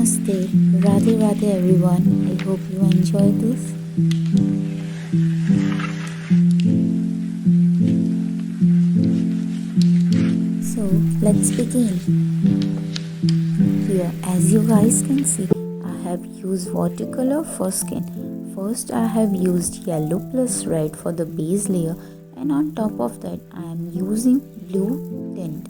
Namaste, Radhe Radhe everyone. I hope you enjoy this. So let's begin. Here, as you guys can see, I have used watercolor for skin. First, I have used yellow plus red for the base layer, and on top of that, I am using blue tint.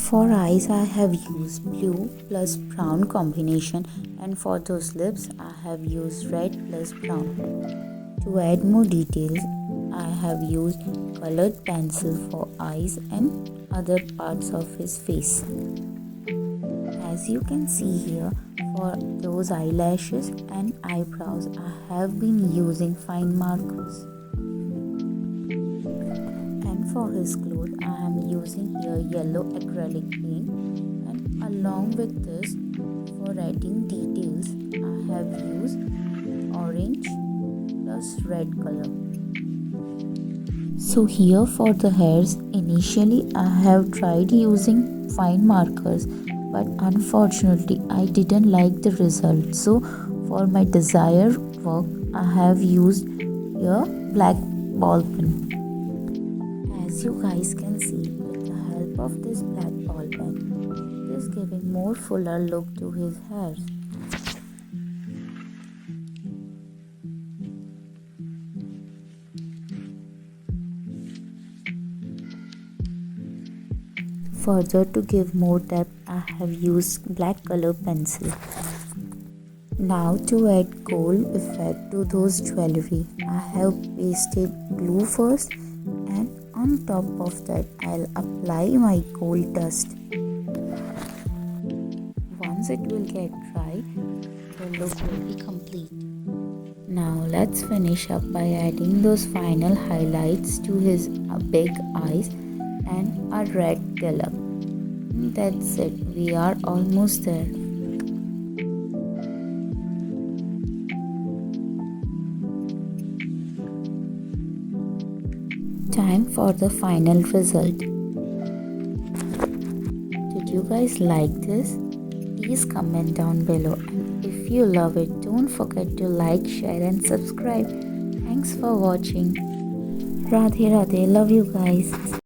For eyes, I have used blue plus brown combination, and for those lips, I have used red plus brown. To add more details, I have used colored pencil for eyes and other parts of his face. As you can see here, for those eyelashes and eyebrows, I have been using fine markers. And for his clothes, I am using here yellow acrylic paint, and along with this, for adding details, I have used orange plus red color. So here for the hairs, initially I have tried using fine markers, but unfortunately I didn't like the result. So for my desired work, I have used here black ball pen. As you guys can see, with the help of this black ball pen, it is giving more fuller look to his hairs. Further, to give more depth, I have used black color pencil. Now to add gold effect to those jewelry, I have pasted glue first, and on top of that I'll apply my gold dust. Once it will get dry, the look will be complete. Now let's finish up by adding those final highlights to his big eyes and a red tilak. That's it, we are almost there. Time for the final result. Did you guys like this? Please comment down below, and if you love it, don't forget to like, share and subscribe. Thanks for watching. Radhe Radhe, love you guys.